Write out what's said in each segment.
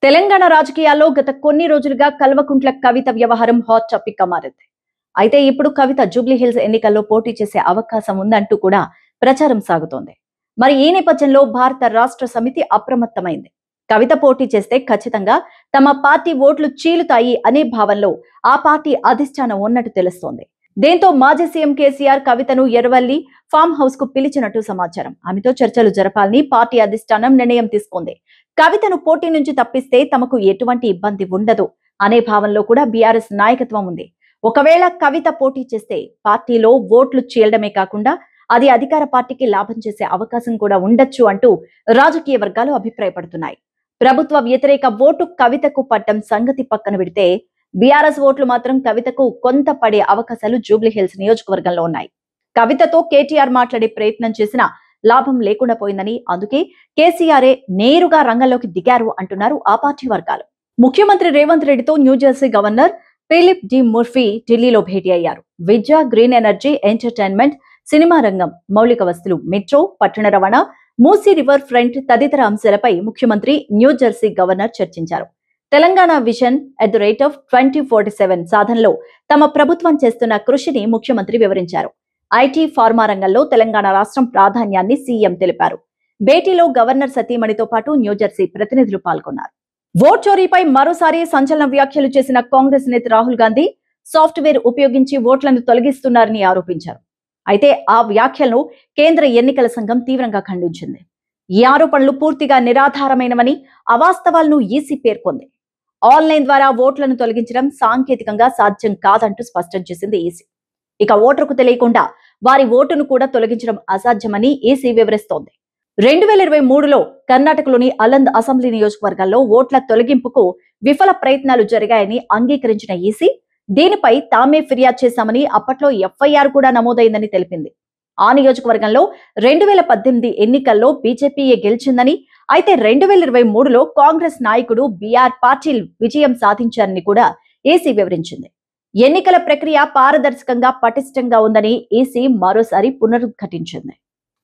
తెలంగాణ రాజకీయాల్లో గత కొన్ని రోజులుగా కల్వకుంట్ల కవిత వ్యవహారం హాట్ టాపిక్ గా మారింది. అయితే ఇప్పుడు కవిత జూబ్లీ హిల్స్ ఎన్నికల్లో పోటీ చేసే అవకాశం ఉందంటూ కూడా ప్రచారం సాగుతోంది. మరి ఈ నేపథ్యంలో భారత రాష్ట్ర సమితి అప్రమత్తమైంది. కవిత పోటీ చేస్తే ఖచ్చితంగా తమ పార్టీ ఓట్లు చీలుతాయి అనే భావనలో ఆ పార్టీ అధిష్టానం ఉన్నట్టు తెలుస్తోంది. దీంతో మాజీ సీఎం కేసీఆర్ కవితను ఎర్రవల్లి ఫామ్ హౌస్ కు పిలిచినట్టు సమాచారం. ఆమెతో చర్చలు జరపాలని పార్టీ అధిష్టానం నిర్ణయం తీసుకుంది. కవితను పోటీ నుంచి తప్పిస్తే తమకు ఎటువంటి ఇబ్బంది ఉండదు అనే భావనలో కూడా బీఆర్ఎస్ నాయకత్వం ఉంది. ఒకవేళ కవిత పోటీ చేస్తే పార్టీలో ఓట్లు చీలడమే కాకుండా అది అధికార పార్టీకి లాభం చేసే అవకాశం కూడా ఉండొచ్చు అంటూ రాజకీయ వర్గాలు అభిప్రాయపడుతున్నాయి. ప్రభుత్వ వ్యతిరేక ఓటు కవితకు పట్టం సంగతి పక్కన పెడితే బీఆర్ఎస్ ఓట్లు మాత్రం కవితకు కొంత పడే అవకాశాలు జూబ్లీ హిల్స్ నియోజకవర్గంలో ఉన్నాయి. కవితతో కేటీఆర్ మాట్లాడే ప్రయత్నం చేసినా లాభం లేకుండా పోయిందని, అందుకే కేసీఆరే నేరుగా రంగంలోకి దిగారు అంటున్నారు ఆ పార్టీ వర్గాలు. ముఖ్యమంత్రి రేవంత్ రెడ్డితో New Jersey governor Philip D Murphy ఢిల్లీలో భేటీ అయ్యారు. విద్య, గ్రీన్ ఎనర్జీ, ఎంటర్టైన్మెంట్, సినిమా రంగం, మౌలిక వస్తువులు, మెట్రో, పట్టణ రవాణా, మూసీ రివర్ ఫ్రంట్ తదితర అంశాలపై ముఖ్యమంత్రి న్యూజెర్సీ గవర్నర్ చర్చించారు. తెలంగాణ విజన్ @2047 సాధనలో తమ ప్రభుత్వం చేస్తున్న కృషిని ముఖ్యమంత్రి వివరించారు. ఐటీ, ఫార్మా రంగంలో తెలంగాణ రాష్ట్రం ప్రాధాన్యాన్ని సీఎం తెలిపారు. భేటీలో గవర్నర్ సతీమణితో పాటు న్యూజెర్సీ ప్రతినిధులు పాల్గొన్నారు. ఓట్ చోరీపై మరోసారి సంచలన వ్యాఖ్యలు చేసిన కాంగ్రెస్ నేత రాహుల్ గాంధీ సాఫ్ట్వేర్ ఉపయోగించి ఓట్లను తొలగిస్తున్నారని ఆరోపించారు. అయితే ఆ వ్యాఖ్యలను కేంద్ర ఎన్నికల సంఘం తీవ్రంగా ఖండించింది. ఈ ఆరోపణలు పూర్తిగా నిరాధారమైనవని, అవాస్తవాలను ఈసీ పేర్కొంది. ఆన్లైన్ ద్వారా ఓట్లను తొలగించడం సాంకేతికంగా సాధ్యం కాదంటూ స్పష్టం చేసింది ఈసీ. ఇక ఓటరుకు తెలియకుండా వారి ఓటును కూడా తొలగించడం అసాధ్యమని ఈసీ వివరిస్తోంది. 2023లో కర్ణాటకలోని అలంద్ అసెంబ్లీ నియోజకవర్గాల్లో ఓట్ల తొలగింపుకు విఫల ప్రయత్నాలు జరిగాయని అంగీకరించిన ఈసీ దీనిపై తామే ఫిర్యాదు చేశామని, అప్పట్లో ఎఫ్ఐఆర్ కూడా నమోదైందని తెలిపింది. ఆ నియోజకవర్గంలో 2018 ఎన్నికల్లో బీజేపీయే గెలిచిందని, అయితే 2023లో కాంగ్రెస్ నాయకుడు బీఆర్ పాటిల్ విజయం సాధించారని కూడా ఈసీ వివరించింది. ఎన్నికల ప్రక్రియ పారదర్శకంగా, పటిష్టంగా ఉందని ఈసీ మరోసారి పునరుద్ఘాటించింది.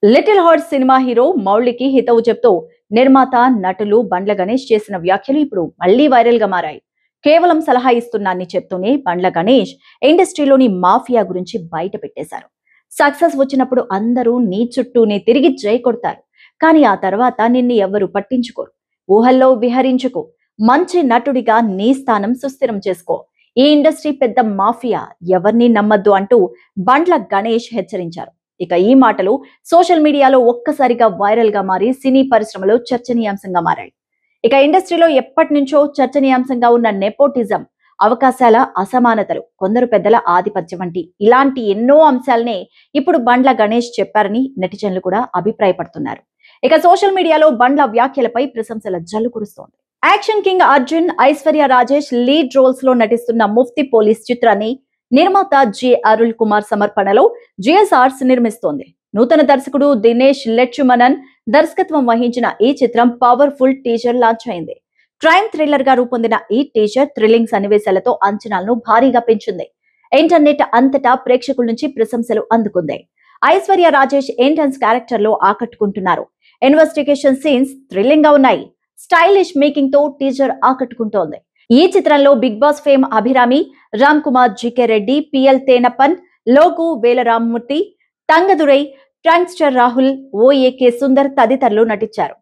లిటిల్ హార్ట్ సినిమా హీరో మౌళికి హితవు చెప్తూ నిర్మాత, నటులు బండ్ల గణేష్ చేసిన వ్యాఖ్యలు ఇప్పుడు మళ్లీ వైరల్ గా మారాయి. కేవలం సలహా ఇస్తున్నానని చెప్తూనే బండ్ల గణేష్ ఇండస్ట్రీలోని మాఫియా గురించి బయట పెట్టేశారు. సక్సెస్ వచ్చినప్పుడు అందరూ నీ చుట్టూనే తిరిగి జై కొడతారు, కానీ ఆ తర్వాత నిన్ను ఎవ్వరూ పట్టించుకోరు. ఊహల్లో విహరించుకో, మంచి నటుడిగా నీ స్థానం సుస్థిరం చేసుకో. ఈ ఇండస్ట్రీ పెద్ద మాఫియా, ఎవరిని నమ్మద్దు అంటూ బండ్ల గణేష్ హెచ్చరించారు. ఇక ఈ మాటలు సోషల్ మీడియాలో ఒక్కసారిగా వైరల్ గా మారి సినీ పరిశ్రమలో చర్చనీయాంశంగా మారాయి. ఇక ఇండస్ట్రీలో ఎప్పటి నుంచో చర్చనీయాంశంగా ఉన్న నెపోటిజం, అవకాశాల అసమానతలు, కొందరు పెద్దల ఆధిపత్యం వంటి ఇలాంటి ఎన్నో అంశాలనే ఇప్పుడు బండ్ల గణేష్ చెప్పారని నెటిజన్లు కూడా అభిప్రాయపడుతున్నారు. ఇక సోషల్ మీడియాలో బండ్ల వ్యాఖ్యలపై ప్రశంసల జల్లు కురుస్తోంది. Action king Arjun, Aishwarya Rajesh lead roles లో నటిస్తున్న ముఫ్తీ పోలీస్ చిత్రాన్ని నిర్మాత జి అరుల్ కుమార్ సమర్పణలో జిఎస్ఆర్స్ నిర్మిస్తోంది. నూతన దర్శకుడు దినేష్ లెచ్చుమనన్ దర్శకత్వం వహించిన ఈ చిత్రం పవర్ఫుల్ టీజర్ లాంచ్ అయింది. క్రైమ్ థ్రిల్లర్ గా రూపొందిన ఈ టీజర్ థ్రిల్లింగ్ సన్నివేశాలతో అంచనాలను భారీగా పెంచింది. ఇంటర్నెట్ అంతటా ప్రేక్షకుల నుంచి ప్రశంసలు అందుకుంది. ఐశ్వర్య రాజేష్ ఇంటెన్స్ క్యారెక్టర్ లో ఆకట్టుకుంటున్నారు. ఇన్వెస్టిగేషన్ సీన్స్ థ్రిల్లింగ్ గా ఉన్నాయి. స్టైలిష్ మేకింగ్ తో టీజర్ ఆకట్టుకుంటోంది. ఈ చిత్రంలో Big Boss fame Abhirami, Ram Kumar, GK Reddy, PL Thenappan, Logu Velaramamurthy, Thangadurai, prankster Rahul, OAK Sundar తదితరులు నటించారు.